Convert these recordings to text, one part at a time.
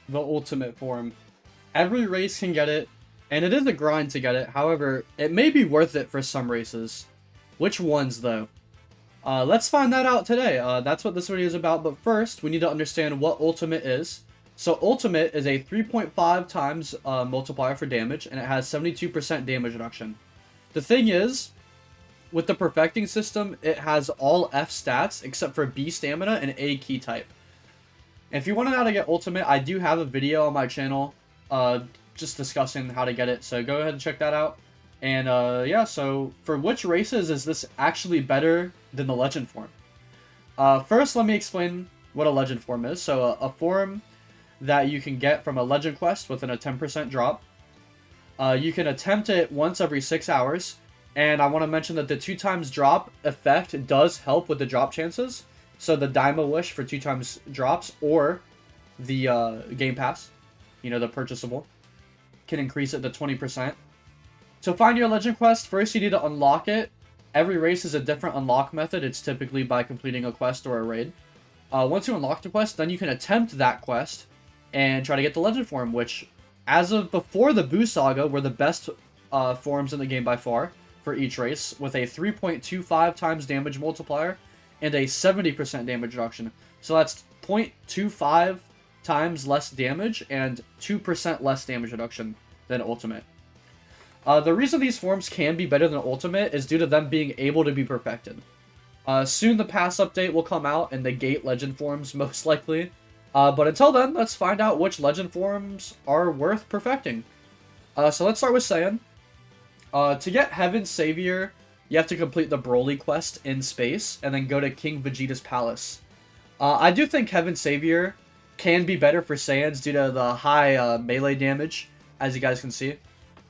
the ultimate form. Every race can get it, and it is a grind to get it. However, it may be worth it for some races. Which ones, though? Let's find that out today. That's what this video is about, but first, we need to understand what ultimate is. So ultimate is a 3.5 times multiplier for damage, and it has 72% damage reduction. The thing is, with the perfecting system, it has all F stats except for B stamina and A key type. And if you want to know how to get ultimate, I do have a video on my channel just discussing how to get it, so go ahead and check that out. And yeah, so for which races is this actually better than the legend form? First, let me explain what a legend form is. So a form that you can get from a legend quest within a 10% drop. You can attempt it once every 6 hours. And I want to mention that the 2 times drop effect does help with the drop chances. So the Daima Wish for 2 times drops, or the Game Pass, you know, the purchasable, can increase it to 20%. To find your legend quest, first you need to unlock it. Every race is a different unlock method. It's typically by completing a quest or a raid. Once you unlock the quest, then you can attempt that quest and try to get the legend form, which, as of before the Boo Saga, were the best forms in the game by far for each race, with a 3.25 times damage multiplier and a 70% damage reduction. So that's 0.25 times less damage and 2% less damage reduction than ultimate. The reason these forms can be better than ultimate is due to them being able to be perfected. Soon the pass update will come out and negate legend forms, most likely. But until then, let's find out which legend forms are worth perfecting. So let's start with Saiyan. To get Heaven's Savior, you have to complete the Broly quest in space, and then go to King Vegeta's palace. I do think Heaven's Savior can be better for Saiyans due to the high melee damage, as you guys can see.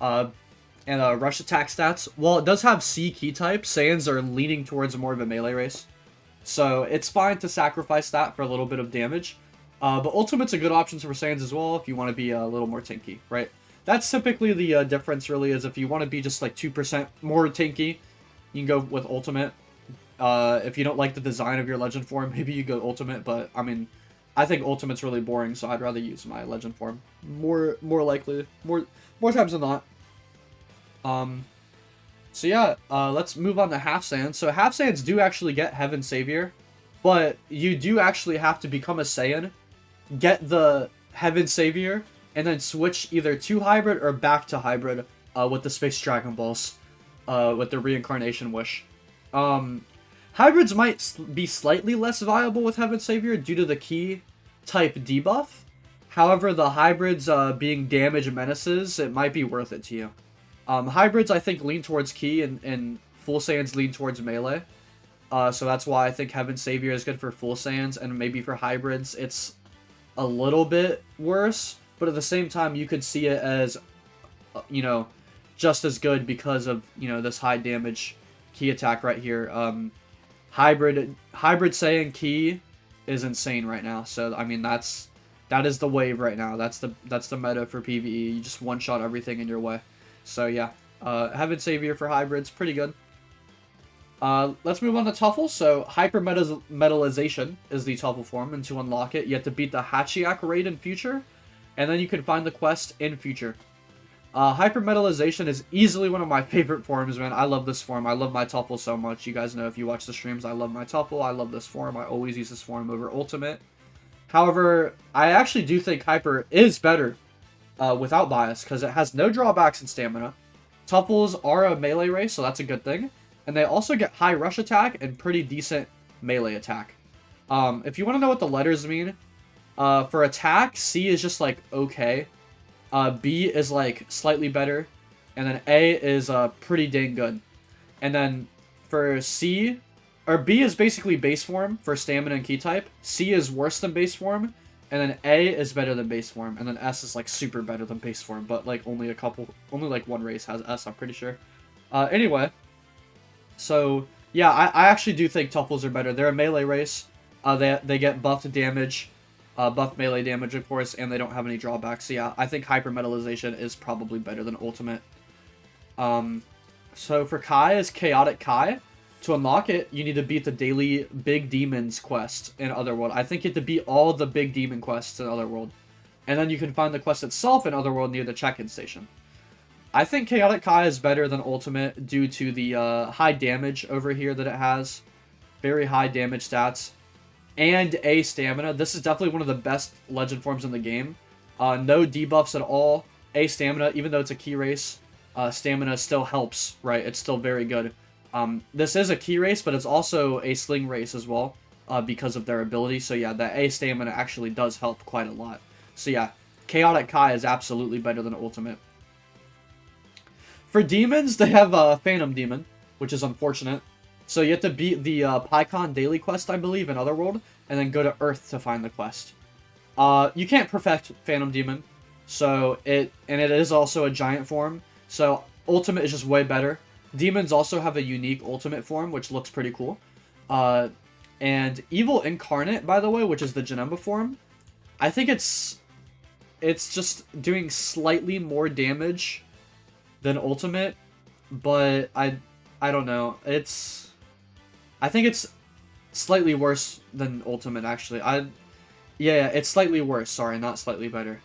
And rush attack stats. While it does have C key type, Saiyans are leaning towards more of a melee race. So it's fine to sacrifice that for a little bit of damage. But Ultimate's a good option for Saiyans as well if you want to be a little more tanky, right? That's typically the difference, really, is if you want to be just like 2% more tanky, you can go with Ultimate. If you don't like the design of your Legend form, maybe you go Ultimate, but I mean, I think Ultimate's really boring, so I'd rather use my Legend form. More likely, more times than not. So yeah, let's move on to Half Saiyans. So Half Saiyans do actually get Heaven Savior, but you do actually have to become a Saiyan, get the Heaven Savior, and then switch either to Hybrid or back to Hybrid with the Space Dragon Balls, with the Reincarnation Wish. Hybrids might be slightly less viable with Heaven Savior due to the key type debuff. However, the hybrids being damage menaces, it might be worth it to you. Hybrids, I think, lean towards Ki, and Full Saiyans lean towards melee. So that's why I think Heaven Savior is good for Full Saiyans, and maybe for hybrids, it's a little bit worse. But at the same time, you could see it as, you know, just as good because of, you know, this high damage Ki attack right here. Hybrid Saiyan Ki is insane right now. So, I mean, that is the wave right now. That's the meta for PvE. You just one-shot everything in your way. So yeah, Heaven Savior for hybrids, pretty good. Let's move on to Tuffle. So Hyper Metallization is the Tuffle form, and to unlock it, you have to beat the Hachiyak raid in Future, and then you can find the quest in Future. Hyper Metallization is easily one of my favorite forms, man. I love this form. I love my Tuffle so much. You guys know if you watch the streams, I love my Tuffle. I love this form. I always use this form over Ultimate. However, I actually do think Hyper is better without bias, because it has no drawbacks in stamina. Tuffles are a melee race, so that's a good thing. And they also get high rush attack and pretty decent melee attack. If you want to know what the letters mean, for attack, C is just like okay. B is like slightly better. And then A is pretty dang good. And then for C, or B is basically base form for stamina and key type. C is worse than base form. And then A is better than base form, and then S is like super better than base form, but like only like one race has S, I'm pretty sure. Anyway, so yeah, I actually do think Tuffles are better. They're a melee race. They get buffed damage, buffed melee damage, of course, and they don't have any drawbacks. So yeah, I think Hypermetallization is probably better than Ultimate. So for Kai is Chaotic Kai. To unlock it, you need to beat the daily Big Demons quest in Otherworld. I think you have to beat all the Big Demon quests in Otherworld. and then you can find the quest itself in Otherworld near the check-in station. I think Chaotic Kai is better than Ultimate due to the high damage over here that it has. Very high damage stats. And A stamina. This is definitely one of the best legend forms in the game. No debuffs at all. A stamina, even though it's a key race, stamina still helps, right? It's still very good. This is a key race, but it's also a sling race as well, because of their ability. So yeah, that A stamina actually does help quite a lot. So yeah, Chaotic Kai is absolutely better than Ultimate. For demons, they have Phantom Demon, which is unfortunate. So you have to beat the PyCon daily quest, I believe, in Otherworld, and then go to Earth to find the quest. You can't perfect Phantom Demon, so it is also a giant form. So Ultimate is just way better. Demons also have a unique Ultimate form, which looks pretty cool. And Evil Incarnate, by the way, which is the Janemba form, I think it's just doing slightly more damage than Ultimate, but I don't know. I think it's slightly worse than Ultimate, actually. Yeah, it's slightly worse. Sorry, not slightly better.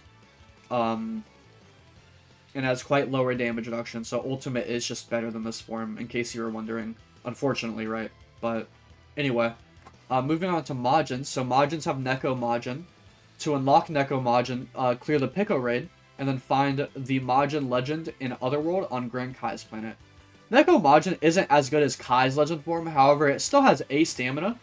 And has quite lower damage reduction, so Ultimate is just better than this form, in case you were wondering. Unfortunately, right? But anyway, moving on to Majin. So Majins have Neko Majin. To unlock Neko Majin, clear the Pico raid, and then find the Majin legend in Otherworld on Grand Kai's planet. Neko Majin isn't as good as Kai's legend form, however, it still has A stamina,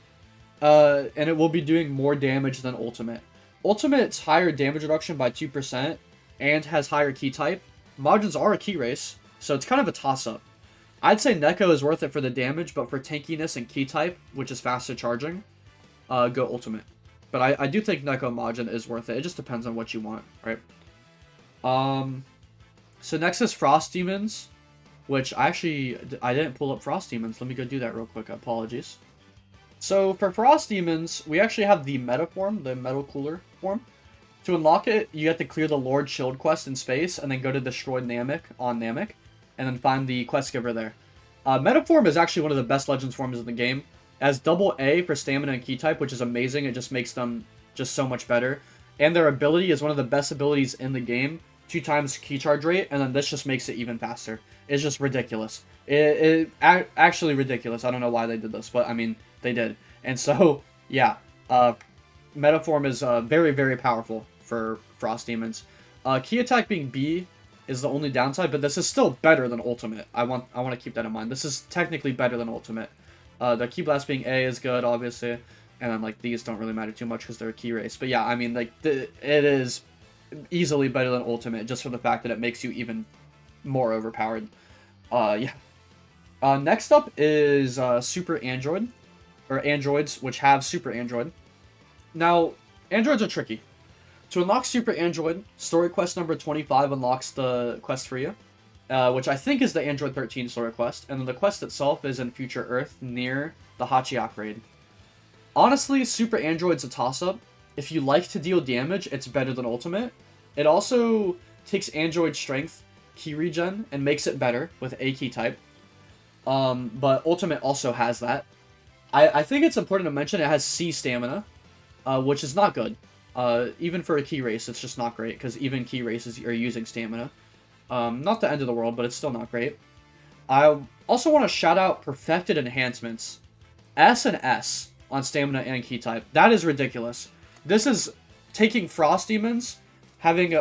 and it will be doing more damage than Ultimate. Ultimate's higher damage reduction by 2% and has higher key type. Majins are a key race, so it's kind of a toss-up. I'd say Neko is worth it for the damage, but for tankiness and key type, which is faster charging, go Ultimate. But I do think Neko Majin is worth it. It just depends on what you want, right? So next is Frost Demons, which I didn't pull up Frost Demons. Let me go do that real quick. Apologies. So for Frost Demons, we actually have the Meta form, the Metal Cooler form. To unlock it, you have to clear the Lord Shield quest in space, and then go to Destroy Namek on Namek, and then find the quest giver there. Meta form is actually one of the best Legends forms in the game. It has double A for stamina and key type, which is amazing. It just makes them just so much better. And their ability is one of the best abilities in the game. 2 times key charge rate, and then this just makes it even faster. It's just ridiculous. Actually ridiculous. I don't know why they did this, but I mean, they did. And so, yeah, Meta form is very, very powerful for Frost Demons. Key attack being B is the only downside, but this is still better than Ultimate. I want to keep that in mind. This is technically better than Ultimate. The Key Blast being A is good, obviously, and then like these don't really matter too much because they're a key race. But yeah, I mean, like it is easily better than Ultimate just for the fact that it makes you even more overpowered. Yeah. Next up is Super Android, or Androids, which have Super Android. Now, Androids are tricky. To unlock Super Android, story quest number 25 unlocks the quest for you, which I think is the Android 13 story quest, and then the quest itself is in Future Earth near the Hachiak raid. Honestly, Super Android's a toss-up. If you like to deal damage, it's better than Ultimate. It also takes Android Strength, Key Regen, and makes it better with A key type. But Ultimate also has that. I think it's important to mention it has C stamina, which is not good. Even for a key race, it's just not great, because even key races are using stamina. Not the end of the world, but it's still not great. I also want to shout out Perfected Enhancements. S and S on stamina and key type. That is ridiculous. This is taking Frost Demons, having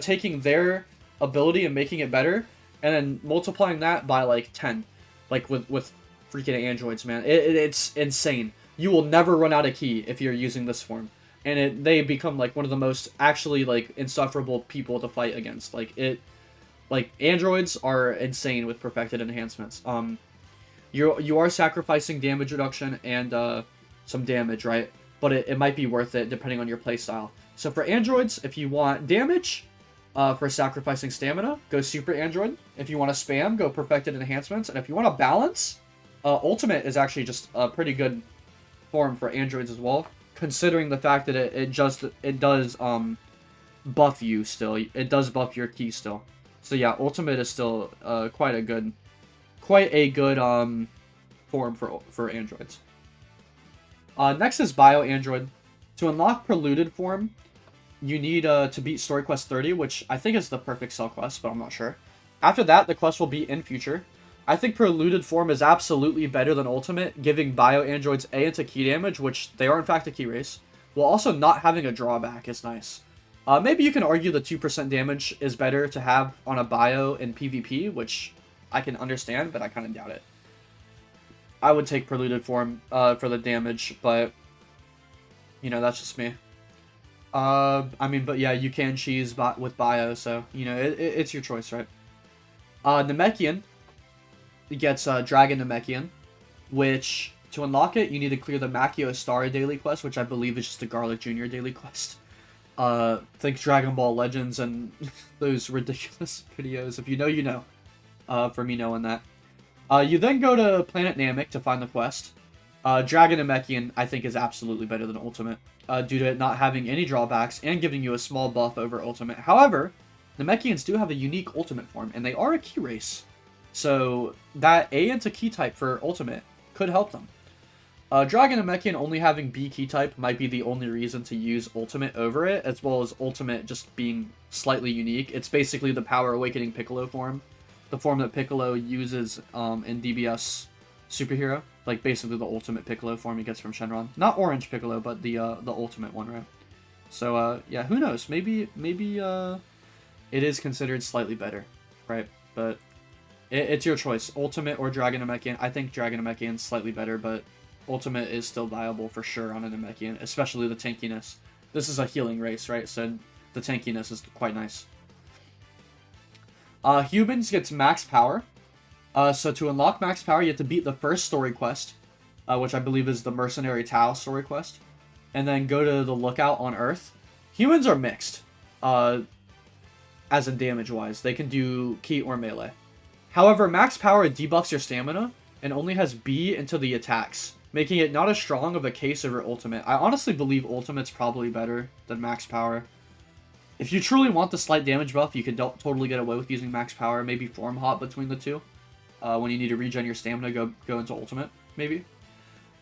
taking their ability and making it better, and then multiplying that by like 10, like with freaking androids, man. It's insane. You will never run out of key if you're using this form, and they become like one of the most actually like insufferable people to fight against. Like androids are insane with Perfected Enhancements. You are sacrificing damage reduction and some damage, right? But it might be worth it depending on your playstyle. So for androids, if you want damage, for sacrificing stamina, go Super Android. If you want to spam, go Perfected Enhancements. And if you want to balance, Ultimate is actually just a pretty good form for androids as well, considering the fact that it does buff you still. It does buff your key still. So yeah, Ultimate is still quite a good form for androids. Next is Bio Android. To unlock Preluded form, you need to beat Story Quest 30, which I think is the perfect Cell quest, but I'm not sure. After that, the quest will be in future. I think Preluded form is absolutely better than Ultimate, giving Bio Androids A into key damage, which they are in fact a key race, while also not having a drawback is nice. Maybe you can argue the 2% damage is better to have on a Bio in PvP, which I can understand, but I kind of doubt it. I would take Preluded form for the damage, but, you know, that's just me. I mean, but yeah, you can cheese with Bio, so, you know, it's your choice, right? Namekian gets Dragon Namekian, which, to unlock it, you need to clear the Makio Star daily quest, which I believe is just a Garlic Jr. daily quest. Think Dragon Ball Legends and those ridiculous videos. If you know, you know. For me knowing that. You then go to Planet Namek to find the quest. Dragon Namekian, I think, is absolutely better than Ultimate, due to it not having any drawbacks and giving you a small buff over Ultimate. However, Namekians do have a unique Ultimate form, and they are a key race. So, that A into key type for Ultimate could help them. Dragon Namekian only having B key type might be the only reason to use Ultimate over it, as well as Ultimate just being slightly unique. It's basically the Power Awakening Piccolo form. The form that Piccolo uses in DBS Superhero. Like, basically the ultimate Piccolo form he gets from Shenron. Not Orange Piccolo, but the ultimate one, right? So, yeah, who knows? Maybe it is considered slightly better, right? But it's your choice. Ultimate or Dragon Namekian. I think Dragon Namekian is slightly better, but Ultimate is still viable for sure on a Namekian, especially the tankiness. This is a healing race, right? So the tankiness is quite nice. Humans gets max power. So to unlock max power, you have to beat the first story quest, which I believe is the Mercenary Tau story quest, and then go to the Lookout on Earth. Humans are mixed, as in damage-wise. They can do key or melee. However, max power debuffs your stamina, and only has B into the attacks, making it not as strong of a case over Ultimate. I honestly believe Ultimate's probably better than max power. If you truly want the slight damage buff, you can totally get away with using max power. Maybe form hop between the two. When you need to regen your stamina, go into Ultimate, maybe.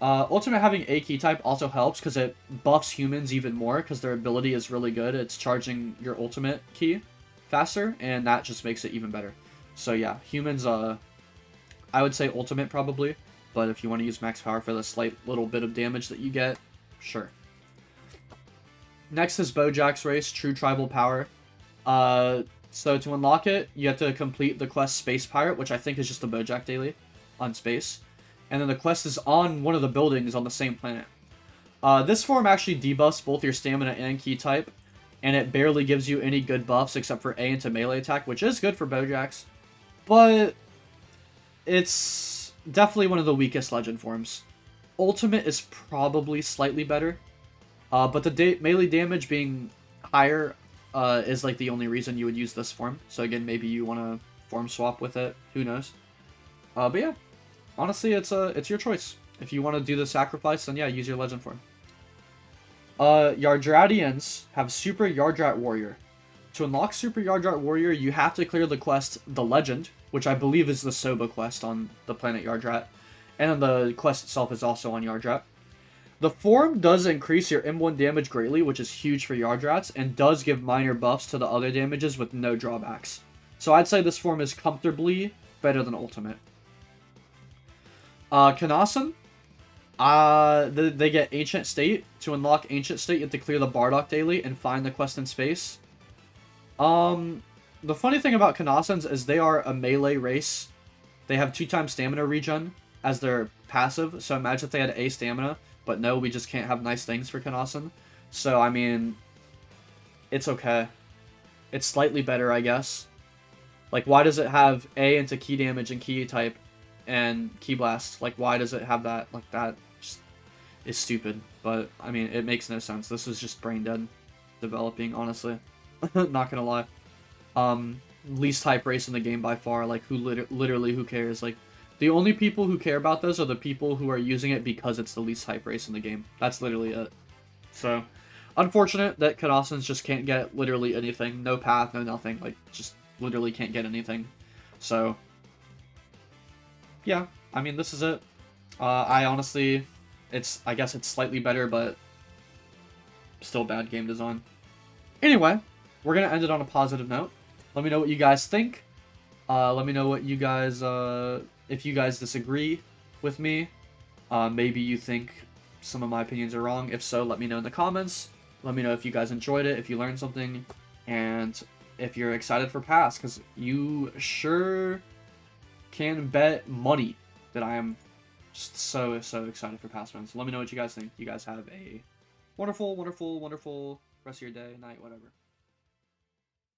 Ultimate having A key type also helps because it buffs humans even more because their ability is really good. It's charging your Ultimate key faster, and that just makes it even better. So yeah, humans, I would say Ultimate probably, but if you want to use max power for the slight little bit of damage that you get, sure. Next is Bojack's race, True Tribal Power. So to unlock it, you have to complete the quest Space Pirate, which I think is just a Bojack daily on space. And then the quest is on one of the buildings on the same planet. This form actually debuffs both your stamina and key type, and it barely gives you any good buffs except for A into melee attack, which is good for Bojacks. But it's definitely one of the weakest legend forms. Ultimate is probably slightly better. But the melee damage being higher is like the only reason you would use this form. So again, maybe you want to form swap with it. Who knows? But yeah, honestly, it's your choice. If you want to do the sacrifice, then yeah, use your legend form. Yardratians have Super Yardrat Warrior. To unlock Super Yardrat Warrior, you have to clear the quest The Legend, which I believe is the Soba quest on the planet Yardrat. And then the quest itself is also on Yardrat. The form does increase your M1 damage greatly, which is huge for Yardrats, and does give minor buffs to the other damages with no drawbacks. So I'd say this form is comfortably better than Ultimate. Kanasan, they get Ancient State. To unlock Ancient State, you have to clear the Bardock daily and find the quest in space. The funny thing about Kanasans is they are a melee race. They have 2x stamina regen as their passive, so imagine if they had A stamina. But no, we just can't have nice things for Kanasan. So, I mean, it's okay. It's slightly better, I guess. Like, why does it have A into key damage and key type and key blast? Like, why does it have that? Like, that just is stupid. But, I mean, it makes no sense. This is just brain dead developing, honestly. Not gonna lie. Least hype race in the game by far. Like, literally, who cares? Like, the only people who care about this are the people who are using it because it's the least hype race in the game. That's literally it. So, unfortunate that Kanasans just can't get literally anything. No path, no nothing. Like, just literally can't get anything. So, yeah. I mean, this is it. I honestly, I guess it's slightly better, but still bad game design. Anyway, we're gonna end it on a positive note. Let me know what you guys think. Let me know what you guys, if you guys disagree with me. Maybe you think some of my opinions are wrong. If so, let me know in the comments. Let me know if you guys enjoyed it, if you learned something, and if you're excited for PASS, because you sure can bet money that I am just so excited for PASS runs. So let me know what you guys think. You guys have a wonderful, wonderful, wonderful rest of your day, night, whatever.